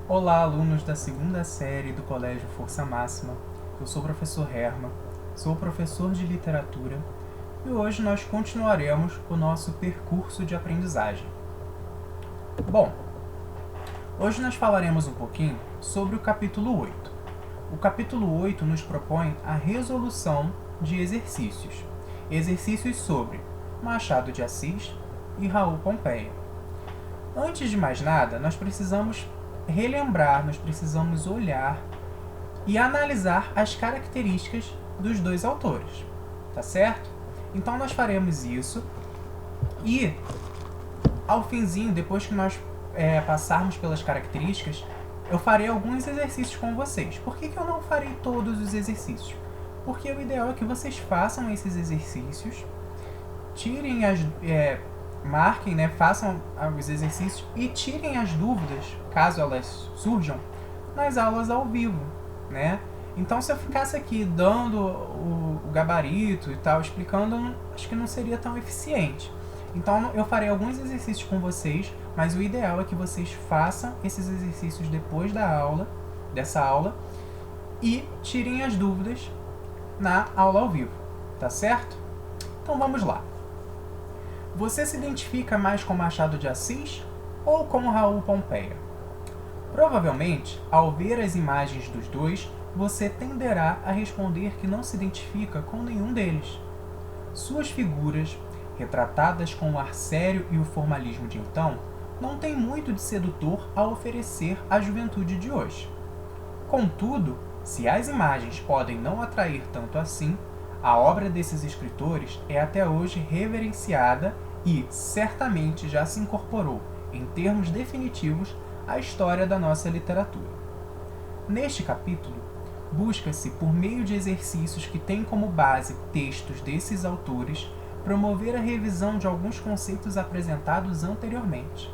Olá, alunos da segunda série do Colégio Força Máxima. Eu sou o professor Herman, sou professor de literatura e hoje nós continuaremos o nosso percurso de aprendizagem. Bom, hoje nós falaremos um pouquinho sobre o capítulo 8. O capítulo 8 nos propõe a resolução de exercícios. Exercícios sobre Machado de Assis e Raul Pompeia. Antes de mais nada, nós precisamos relembrar, nós precisamos olhar e analisar as características dos dois autores, tá certo? Então nós faremos isso e ao finzinho, depois que nós passarmos pelas características, eu farei alguns exercícios com vocês. Por que eu não farei todos os exercícios? Porque o ideal é que vocês façam esses exercícios, tirem as... marquem, façam os exercícios e tirem as dúvidas, caso elas surjam, nas aulas ao vivo, Então, se eu ficasse aqui dando o gabarito e tal, explicando, acho que não seria tão eficiente. Então, eu farei alguns exercícios com vocês, mas o ideal é que vocês façam esses exercícios depois dessa aula, e tirem as dúvidas na aula ao vivo, tá certo? Então, vamos lá. Você se identifica mais com Machado de Assis ou com Raul Pompeia? Provavelmente, ao ver as imagens dos dois, você tenderá a responder que não se identifica com nenhum deles. Suas figuras, retratadas com o ar sério e o formalismo de então, não têm muito de sedutor a oferecer à juventude de hoje. Contudo, se as imagens podem não atrair tanto assim, a obra desses escritores é até hoje reverenciada e, certamente, já se incorporou, em termos definitivos, à história da nossa literatura. Neste capítulo, busca-se, por meio de exercícios que têm como base textos desses autores, promover a revisão de alguns conceitos apresentados anteriormente.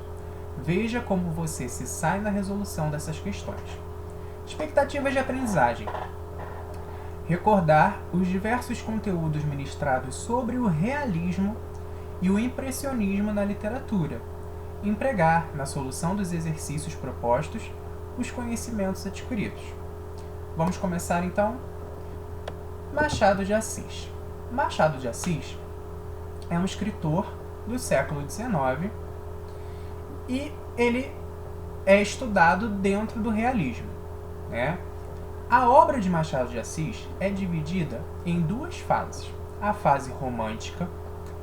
Veja como você se sai na resolução dessas questões. Expectativas de aprendizagem. Recordar os diversos conteúdos ministrados sobre o realismo e o impressionismo na literatura. Empregar, na solução dos exercícios propostos, os conhecimentos adquiridos. Vamos começar, então? Machado de Assis. Machado de Assis é um escritor do século XIX e ele é estudado dentro do realismo, A obra de Machado de Assis é dividida em duas fases, a fase romântica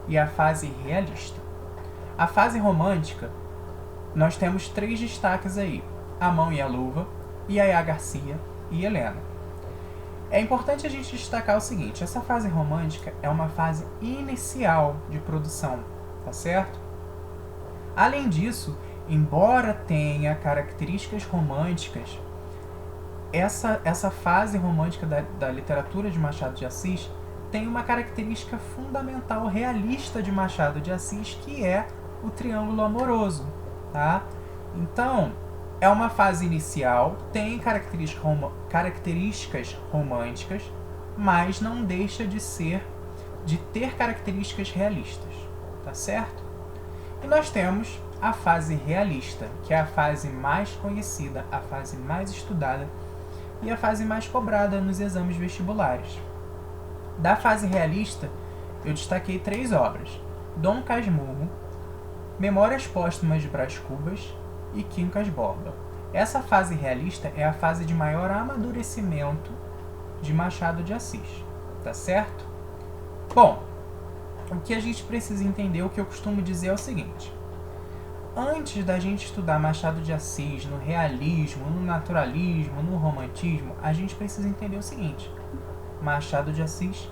e a fase realista. A fase romântica, nós temos três destaques aí, A Mão e a Luva, Yaya Garcia e Helena. É importante a gente destacar o seguinte, essa fase romântica é uma fase inicial de produção, tá certo? Além disso, embora tenha características românticas, essa fase romântica da literatura de Machado de Assis tem uma característica fundamental realista de Machado de Assis, que é o triângulo amoroso, tá? Então, é uma fase inicial, tem características românticas, mas não deixa de ter características realistas, tá certo? E nós temos a fase realista, que é a fase mais conhecida, a fase mais estudada e a fase mais cobrada nos exames vestibulares. Da fase realista, eu destaquei três obras: Dom Casmurro, Memórias Póstumas de Brás Cubas e Quincas Borba. Essa fase realista é a fase de maior amadurecimento de Machado de Assis, tá certo? Bom, o que a gente precisa entender, o que eu costumo dizer é o seguinte: antes da gente estudar Machado de Assis no realismo, no naturalismo, no romantismo, a gente precisa entender o seguinte: Machado de Assis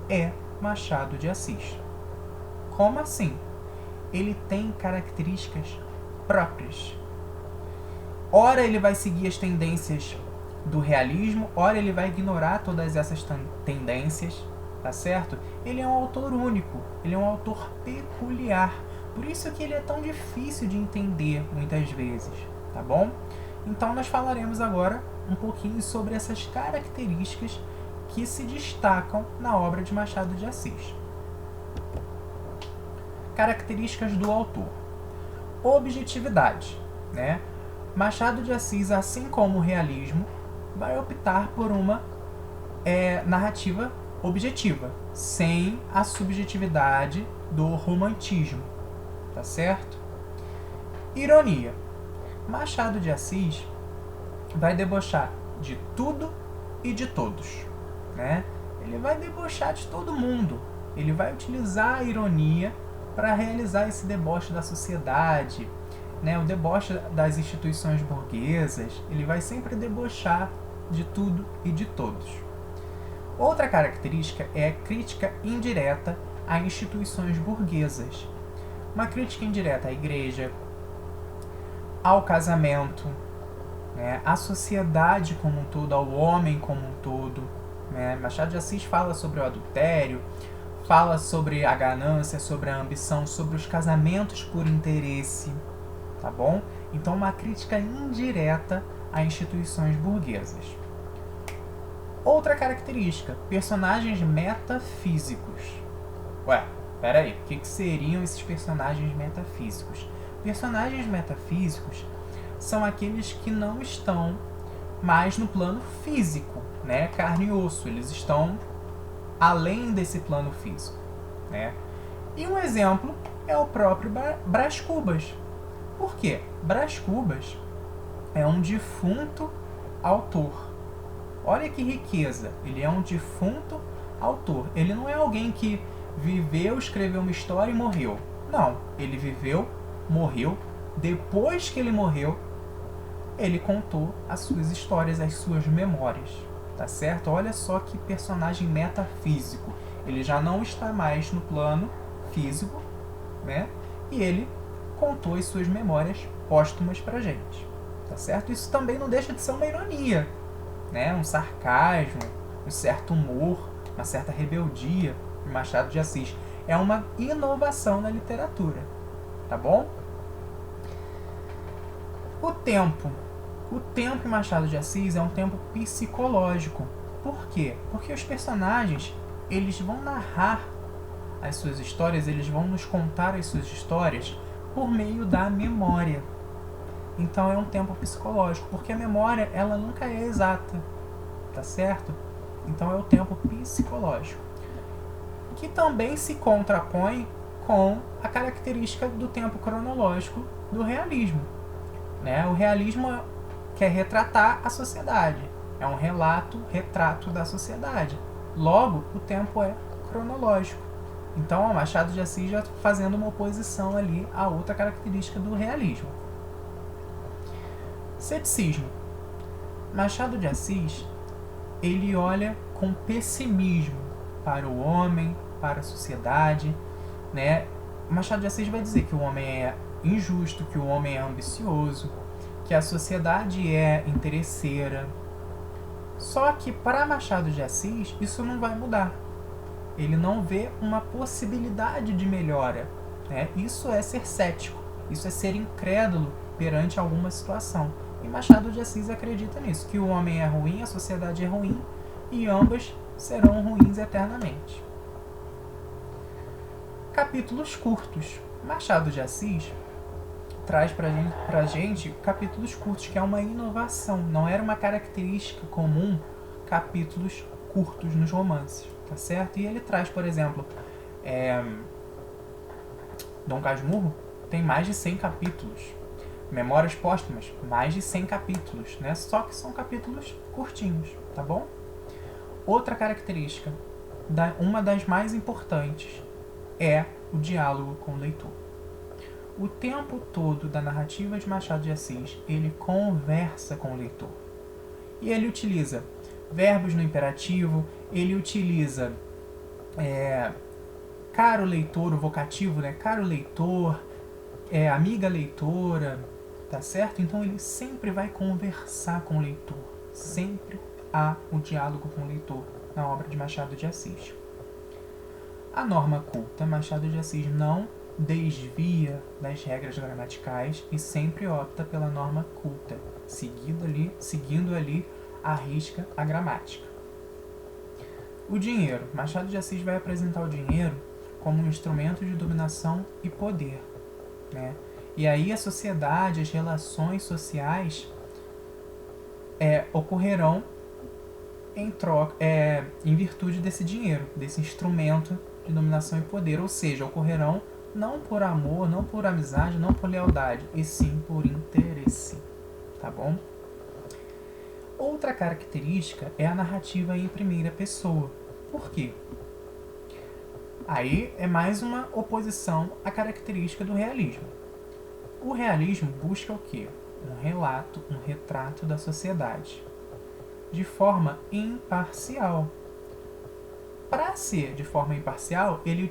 é Machado de Assis. Como assim? Ele tem características próprias. Ora ele vai seguir as tendências do realismo, ora ele vai ignorar todas essas tendências, tá certo? Ele é um autor único, ele é um autor peculiar. Por isso que ele é tão difícil de entender muitas vezes, tá bom? Então nós falaremos agora um pouquinho sobre essas características que se destacam na obra de Machado de Assis. Características do autor. Objetividade, Machado de Assis, assim como o realismo, vai optar por uma narrativa objetiva, sem a subjetividade do romantismo, tá certo? Ironia. Machado de Assis vai debochar de tudo e de todos, né? Ele vai debochar de todo mundo. Ele vai utilizar a ironia para realizar esse deboche da sociedade, né? O deboche das instituições burguesas. Ele vai sempre debochar de tudo e de todos. Outra característica é a crítica indireta a instituições burguesas. Uma crítica indireta à igreja, ao casamento, né, à sociedade como um todo, ao homem como um todo. Né? Machado de Assis fala sobre o adultério, fala sobre a ganância, sobre a ambição, sobre os casamentos por interesse, tá bom? Então, uma crítica indireta a instituições burguesas. Outra característica, personagens metafísicos. Ué, peraí, o que seriam esses personagens metafísicos? Personagens metafísicos são aqueles que não estão mais no plano físico, né? Carne e osso, eles estão além desse plano físico, né? E um exemplo é o próprio Brás Cubas. Por quê? Brás Cubas é um defunto autor. Olha que riqueza, ele é um defunto autor. Ele não é alguém que viveu, escreveu uma história e morreu. Não, ele viveu, morreu. Depois que ele morreu, ele contou as suas histórias, as suas memórias. Tá certo? Olha só que personagem metafísico. Ele já não está mais no plano físico, né? E ele contou as suas memórias póstumas pra gente. Tá certo? Isso também não deixa de ser uma ironia, né? Um sarcasmo, um certo humor, uma certa rebeldia de Machado de Assis. É uma inovação na literatura, tá bom? O tempo em Machado de Assis é um tempo psicológico. Por quê? Porque os personagens, eles vão narrar as suas histórias, eles vão nos contar as suas histórias por meio da memória. Então é um tempo psicológico, porque a memória, ela nunca é exata, tá certo? Então é o tempo psicológico, que também se contrapõe com a característica do tempo cronológico do realismo, né? O realismo quer retratar a sociedade, é um retrato da sociedade. Logo, o tempo é cronológico. Então, o Machado de Assis já fazendo uma oposição ali a outra característica do realismo. Ceticismo. Machado de Assis, ele olha com pessimismo para o homem, para a sociedade, né? Machado de Assis vai dizer que o homem é injusto, que o homem é ambicioso, que a sociedade é interesseira. Só que para Machado de Assis isso não vai mudar. Ele não vê uma possibilidade de melhora, né? Isso é ser cético, isso é ser incrédulo perante alguma situação. E Machado de Assis acredita nisso, que o homem é ruim, a sociedade é ruim, e ambas serão ruins eternamente. Capítulos curtos. Machado de Assis traz pra gente capítulos curtos, que é uma inovação. Não era uma característica comum capítulos curtos nos romances, tá certo? E ele traz, por exemplo, Dom Casmurro tem mais de 100 capítulos. Memórias Póstumas, mais de 100 capítulos, né? Só que são capítulos curtinhos, tá bom? Outra característica, uma das mais importantes, é o diálogo com o leitor. O tempo todo da narrativa de Machado de Assis, ele conversa com o leitor. E ele utiliza verbos no imperativo, ele utiliza caro leitor, o vocativo, né? Caro leitor, amiga leitora, tá certo? Então ele sempre vai conversar com o leitor. Sempre há um diálogo com o leitor na obra de Machado de Assis. A norma culta, Machado de Assis não desvia das regras gramaticais e sempre opta pela norma culta, seguindo ali à risca a gramática. O dinheiro. Machado de Assis vai apresentar o dinheiro como um instrumento de dominação e poder, né? E aí a sociedade, as relações sociais ocorrerão em virtude desse dinheiro, desse instrumento de dominação e poder, ou seja, ocorrerão não por amor, não por amizade, não por lealdade, e sim por interesse, tá bom? Outra característica é a narrativa em primeira pessoa. Por quê? Aí é mais uma oposição à característica do realismo. O realismo busca o quê? Um relato, um retrato da sociedade, de forma imparcial. Para ser de forma imparcial, ele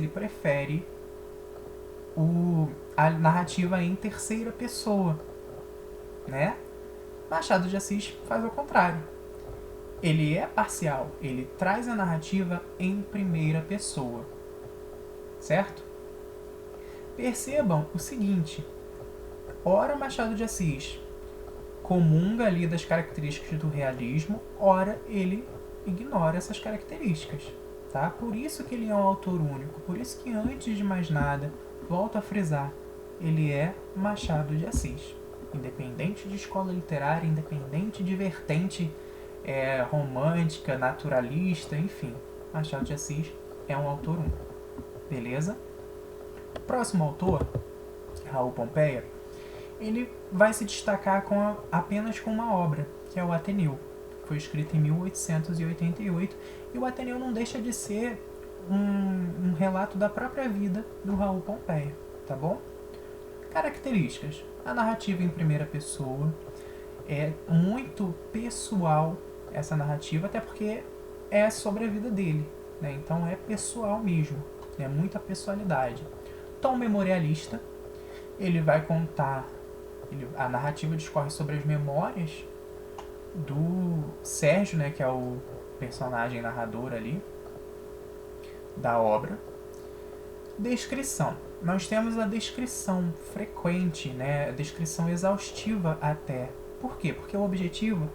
prefere a narrativa em terceira pessoa, né? Machado de Assis faz o contrário. Ele é parcial, ele traz a narrativa em primeira pessoa, certo? Percebam o seguinte: ora Machado de Assis comunga ali das características do realismo, ora ele ignora essas características, tá? Por isso que ele é um autor único, por isso que antes de mais nada, volto a frisar, ele é Machado de Assis. Independente de escola literária, independente de vertente romântica, naturalista, enfim, Machado de Assis é um autor único, beleza? O próximo autor, Raul Pompeia, ele vai se destacar apenas com uma obra, que é o Ateneu, que foi escrito em 1888, e o Ateneu não deixa de ser um relato da própria vida do Raul Pompeia, tá bom? Características: a narrativa em primeira pessoa, é muito pessoal essa narrativa, até porque é sobre a vida dele, né? Então é pessoal mesmo, é muita pessoalidade. Tom memorialista, ele vai contar, a narrativa discorre sobre as memórias do Sérgio, né, que é o personagem narrador ali da obra. Descrição: nós temos a descrição frequente, né, a descrição exaustiva até. Por quê? Porque o objetivo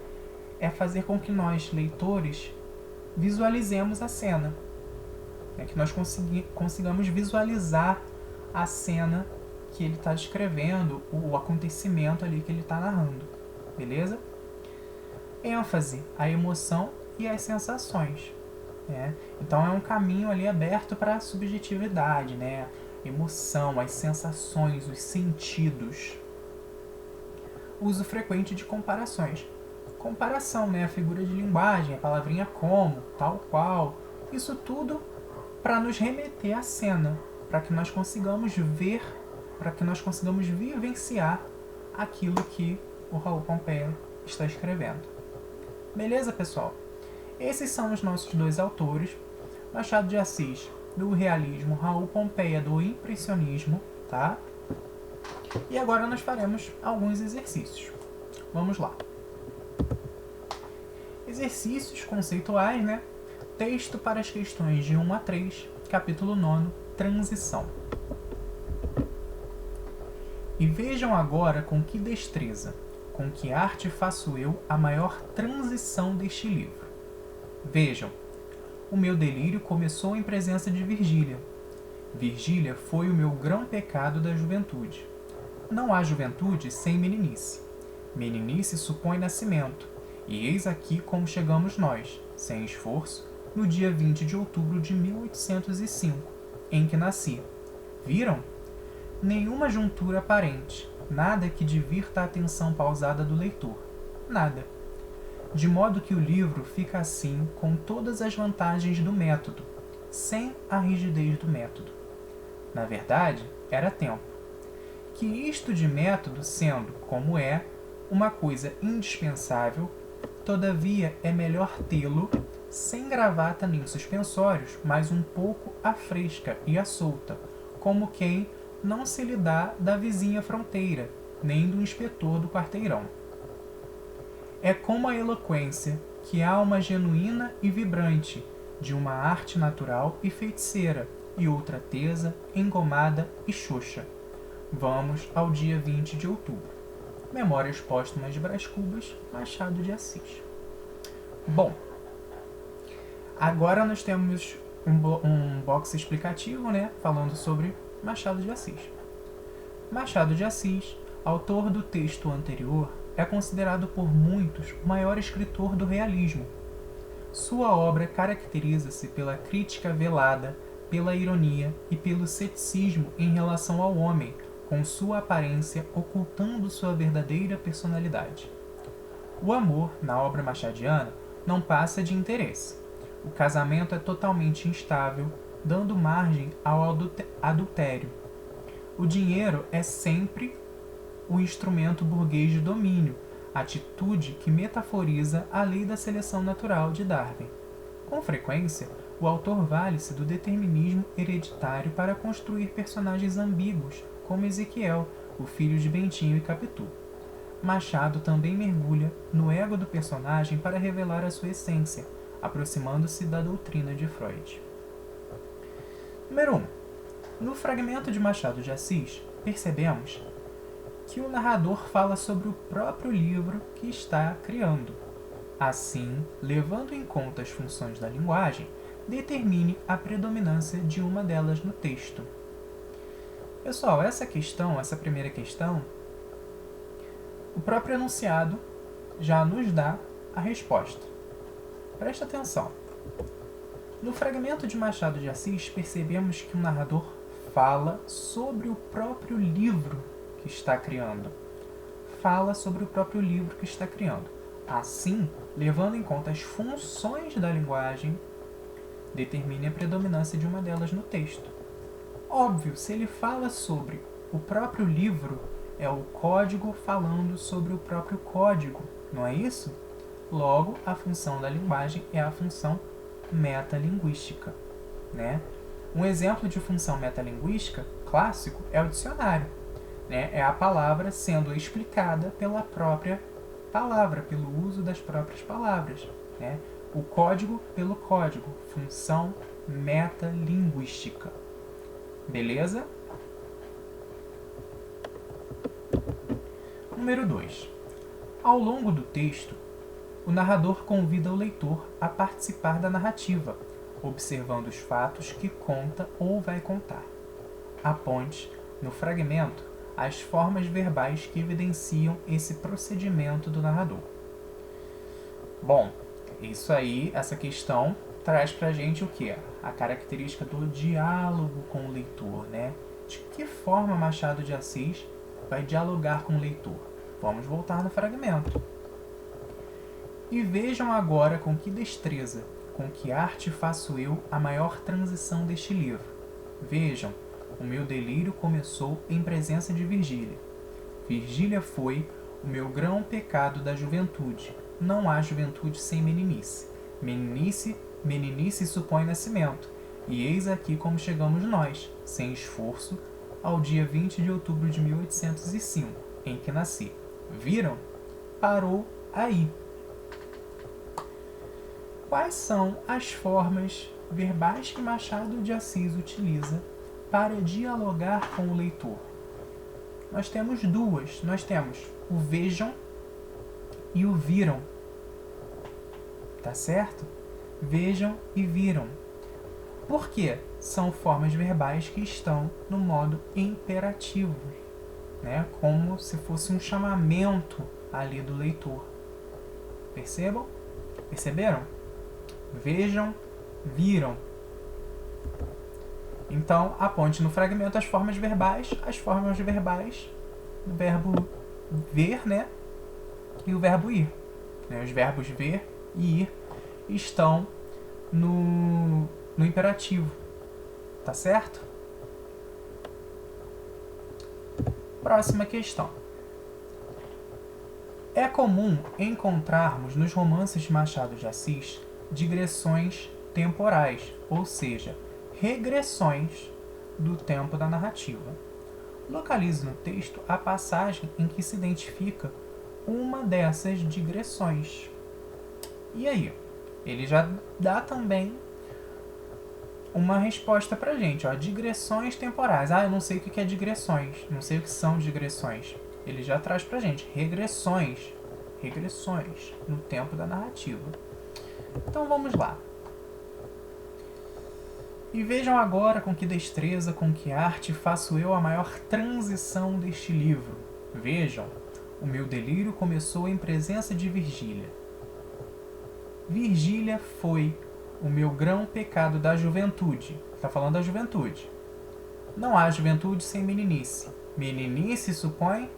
é fazer com que nós, leitores, visualizemos a cena, né, que nós consigamos visualizar a cena que ele está descrevendo, o acontecimento ali que ele está narrando, beleza? ênfase, a emoção e as sensações, né? Então é um caminho ali aberto para a subjetividade, né? Emoção, as sensações, os sentidos. Uso frequente de comparações. Comparação, né? A figura de linguagem, a palavrinha como, tal qual. Isso tudo para nos remeter à cena, para que nós consigamos ver, para que nós consigamos vivenciar aquilo que o Raul Pompeia está escrevendo. Beleza, pessoal? Esses são os nossos dois autores. Machado de Assis, do realismo, Raul Pompeia, do impressionismo, tá? E agora nós faremos alguns exercícios. Vamos lá. Exercícios conceituais, né? Texto para as questões de 1 a 3, capítulo 9, transição. E vejam agora com que destreza, com que arte faço eu a maior transição deste livro. Vejam, o meu delírio começou em presença de Virgília. Virgília foi o meu grão pecado da juventude. Não há juventude sem meninice. Meninice supõe nascimento, e eis aqui como chegamos nós, sem esforço, no dia 20 de outubro de 1805, em que nasci. Viram? Nenhuma juntura aparente, nada que divirta a atenção pausada do leitor. Nada. De modo que o livro fica assim com todas as vantagens do método, sem a rigidez do método. Na verdade, era tempo. Que isto de método, sendo, como é, uma coisa indispensável, todavia é melhor tê-lo sem gravata nem suspensórios, mas um pouco à fresca e à solta, como quem não se lhe dá da vizinha fronteira, nem do inspetor do quarteirão. É como a eloquência, que há uma genuína e vibrante, de uma arte natural e feiticeira, e outra tesa, engomada e xoxa. Vamos ao dia 20 de outubro. Memórias Póstumas de Brás Cubas, Machado de Assis. Bom, agora nós temos um box explicativo, né, falando sobre Machado de Assis. Machado de Assis, autor do texto anterior, é considerado por muitos o maior escritor do realismo. Sua obra caracteriza-se pela crítica velada, pela ironia e pelo ceticismo em relação ao homem, com sua aparência ocultando sua verdadeira personalidade. O amor, na obra machadiana, não passa de interesse. O casamento é totalmente instável, dando margem ao adultério. O dinheiro é sempre o instrumento burguês de domínio, atitude que metaforiza a lei da seleção natural de Darwin. Com frequência, o autor vale-se do determinismo hereditário para construir personagens ambíguos, como Ezequiel, o filho de Bentinho e Capitu. Machado também mergulha no ego do personagem para revelar a sua essência, aproximando-se da doutrina de Freud. Número 1. No fragmento de Machado de Assis, percebemos que o narrador fala sobre o próprio livro que está criando. Assim, levando em conta as funções da linguagem, determine a predominância de uma delas no texto. Pessoal, essa primeira questão, o próprio enunciado já nos dá a resposta. Preste atenção. No fragmento de Machado de Assis, percebemos que o narrador fala sobre o próprio livro que está criando. Fala sobre o próprio livro que está criando. Assim, levando em conta as funções da linguagem, determine a predominância de uma delas no texto. Óbvio, se ele fala sobre o próprio livro, é o código falando sobre o próprio código, não é isso? Logo, a função da linguagem é a função metalinguística, né? Um exemplo de função metalinguística clássico é o dicionário, né? É a palavra sendo explicada pela própria palavra, pelo uso das próprias palavras, né? O código pelo código, função metalinguística. Beleza? Número 2. Ao longo do texto, o narrador convida o leitor a participar da narrativa, observando os fatos que conta ou vai contar. Aponte, no fragmento, as formas verbais que evidenciam esse procedimento do narrador. Bom, isso aí, essa questão traz pra gente o quê? A característica do diálogo com o leitor, né? De que forma Machado de Assis vai dialogar com o leitor? Vamos voltar no fragmento. E vejam agora com que destreza, com que arte faço eu a maior transição deste livro. Vejam, o meu delírio começou em presença de Virgília. Virgília foi o meu grão pecado da juventude. Não há juventude sem meninice. Meninice supõe nascimento. E eis aqui como chegamos nós, sem esforço, ao dia 20 de outubro de 1805, em que nasci. Viram? Parou aí. Quais são as formas verbais que Machado de Assis utiliza para dialogar com o leitor? Nós temos duas. Nós temos o vejam e o viram. Tá certo? Vejam e viram. Por quê? São formas verbais que estão no modo imperativo, né? Como se fosse um chamamento ali do leitor. Percebam? Perceberam? Vejam, viram. Então, aponte no fragmento as formas verbais do verbo ver, né? E o verbo ir. Né? Os verbos ver e ir estão no imperativo. Tá certo? Próxima questão. É comum encontrarmos nos romances de Machado de Assis digressões temporais, ou seja, regressões do tempo da narrativa. Localize no texto a passagem em que se identifica uma dessas digressões. E aí? Ele já dá também uma resposta pra gente, ó, digressões temporais. Ah, eu não sei o que é digressões, não sei o que são digressões. Ele já traz pra gente regressões no tempo da narrativa. Então vamos lá. E vejam agora com que destreza, com que arte faço eu a maior transição deste livro. Vejam, o meu delírio começou em presença de Virgília. Virgília foi o meu grão pecado da juventude. Está falando da juventude. Não há juventude sem meninice. Meninice supõe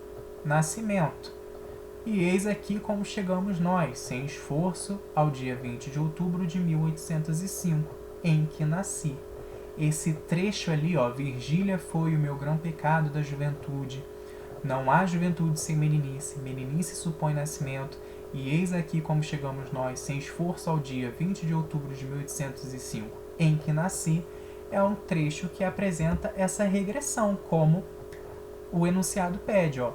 nascimento. E eis aqui como chegamos nós, sem esforço, ao dia 20 de outubro de 1805, em que nasci. Esse trecho ali, ó, Virgília foi o meu grão pecado da juventude. Não há juventude sem meninice. Meninice supõe nascimento. E eis aqui como chegamos nós, sem esforço, ao dia 20 de outubro de 1805, em que nasci. É um trecho que apresenta essa regressão, como o enunciado pede, ó,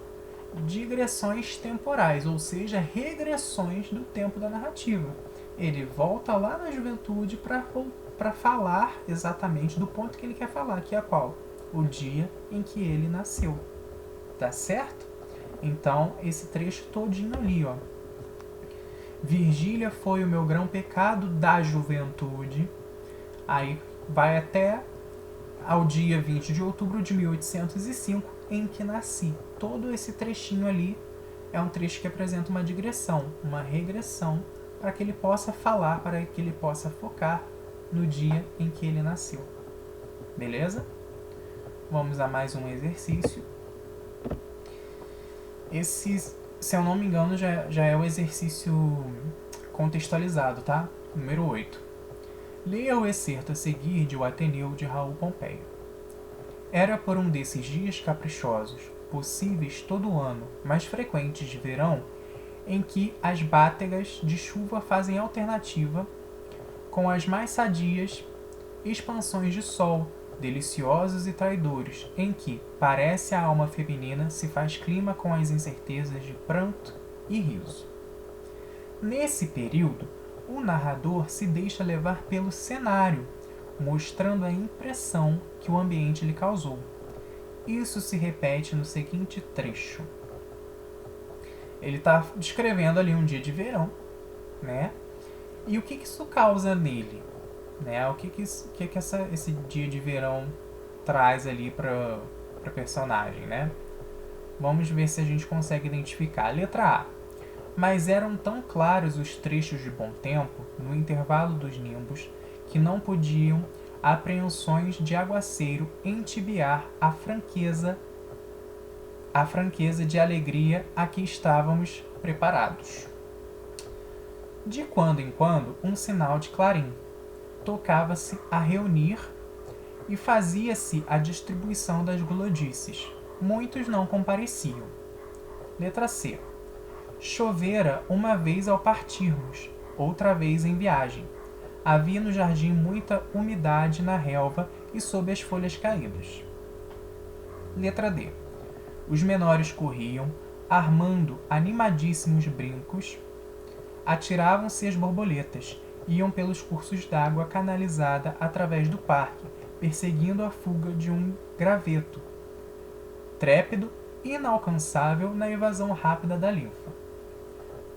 digressões temporais, ou seja, regressões do tempo da narrativa. Ele volta lá na juventude para falar exatamente do ponto que ele quer falar, que é qual? O dia em que ele nasceu. Tá certo? Então, esse trecho todinho ali, ó. Virgília foi o meu grão pecado da juventude. Aí vai até ao dia 20 de outubro de 1805, em que nasci. Todo esse trechinho ali é um trecho que apresenta uma digressão, uma regressão, para que ele possa falar, para que ele possa focar no dia em que ele nasceu. Beleza? Vamos a mais um exercício. Esse, se eu não me engano, já é o exercício contextualizado, tá? Número 8. Leia o excerto a seguir de O Ateneu, de Raul Pompeio. Era por um desses dias caprichosos, possíveis todo o ano, mas frequentes de verão, em que as bátegas de chuva fazem alternativa com as mais sadias expansões de sol, deliciosos e traidores, em que, parece a alma feminina, se faz clima com as incertezas de pranto e riso. Nesse período, o narrador se deixa levar pelo cenário, mostrando a impressão que o ambiente lhe causou. Isso se repete no seguinte trecho. Ele está descrevendo ali um dia de verão, né? E o que isso causa nele? Né? O que esse dia de verão traz ali para a personagem, né? Vamos ver se a gente consegue identificar. Letra A. Mas eram tão claros os trechos de bom tempo, no intervalo dos nimbos, que não podiam apreensões de aguaceiro entibiar a franqueza de alegria a que estávamos preparados. De quando em quando, um sinal de clarim. Tocava-se a reunir e fazia-se a distribuição das gulodices. Muitos não compareciam. Letra C. Chovera uma vez ao partirmos, outra vez em viagem. Havia no jardim muita umidade na relva e sob as folhas caídas. Letra D. Os menores corriam, armando animadíssimos brincos, atiravam-se as borboletas, iam pelos cursos d'água canalizada através do parque, perseguindo a fuga de um graveto, trépido e inalcançável na evasão rápida da linfa.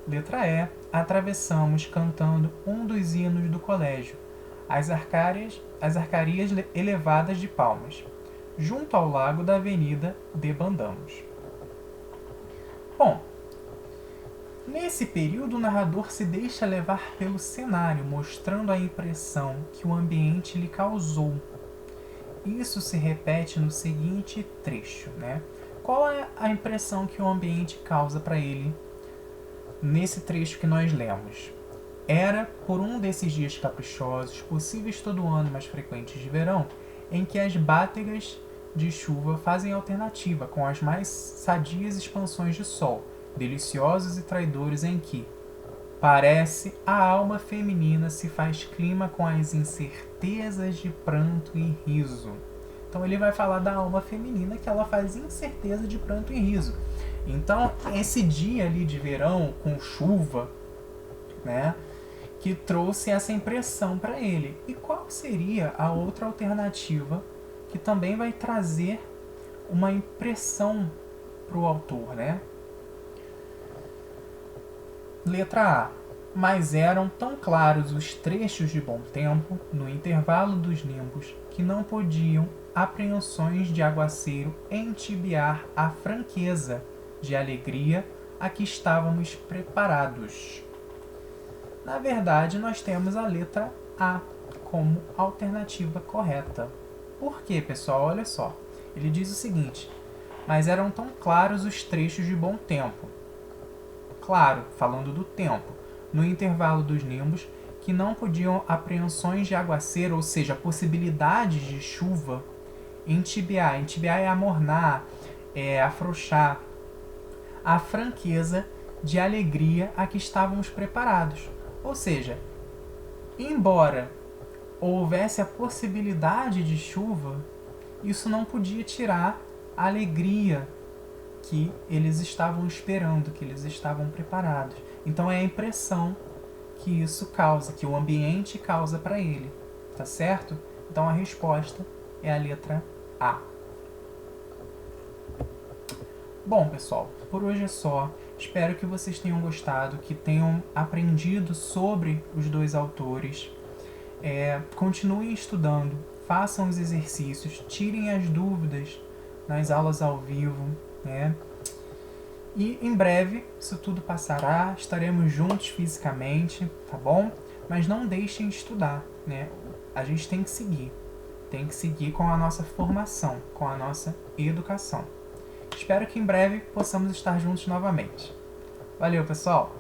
Letra E. Atravessamos cantando um dos hinos do colégio, as arcarias elevadas de palmas. Junto ao lago da avenida, debandamos. Bom, nesse período o narrador se deixa levar pelo cenário, mostrando a impressão que o ambiente lhe causou. Isso se repete no seguinte trecho, né? Qual é a impressão que o ambiente causa para ele nesse trecho que nós lemos? Era por um desses dias caprichosos, possíveis todo ano, mas frequentes de verão, em que as bátegas de chuva fazem alternativa com as mais sadias expansões de sol, deliciosos e traidores, em que, parece, a alma feminina se faz clima com as incertezas de pranto e riso. Então ele vai falar da alma feminina, que ela faz incerteza de pranto e riso. Então, esse dia ali de verão, com chuva, né, que trouxe essa impressão para ele. E qual seria a outra alternativa que também vai trazer uma impressão para o autor, né? Letra A. Mas eram tão claros os trechos de bom tempo, no intervalo dos nimbos, que não podiam apreensões de aguaceiro entibiar a franqueza de alegria a que estávamos preparados. Na verdade, nós temos a letra A como alternativa correta. Por quê, pessoal? Olha só. Ele diz o seguinte: mas eram tão claros os trechos de bom tempo. Claro, falando do tempo, no intervalo dos nimbos, que não podiam apreensões de aguaceiro, ou seja, possibilidades de chuva, entibiar. Entibiar é amornar, é afrouxar a franqueza de alegria a que estávamos preparados. Ou seja, embora houvesse a possibilidade de chuva, isso não podia tirar a alegria que eles estavam esperando, que eles estavam preparados. Então é a impressão que isso causa, que o ambiente causa para ele, tá certo? Então a resposta é a letra A. Bom, pessoal, por hoje é só. Espero que vocês tenham gostado, que tenham aprendido sobre os dois autores. Continuem estudando, façam os exercícios, tirem as dúvidas nas aulas ao vivo, né? E em breve isso tudo passará, estaremos juntos fisicamente, tá bom? Mas não deixem de estudar, né? A gente tem que seguir com a nossa formação, com a nossa educação. Espero que em breve possamos estar juntos novamente. Valeu, pessoal!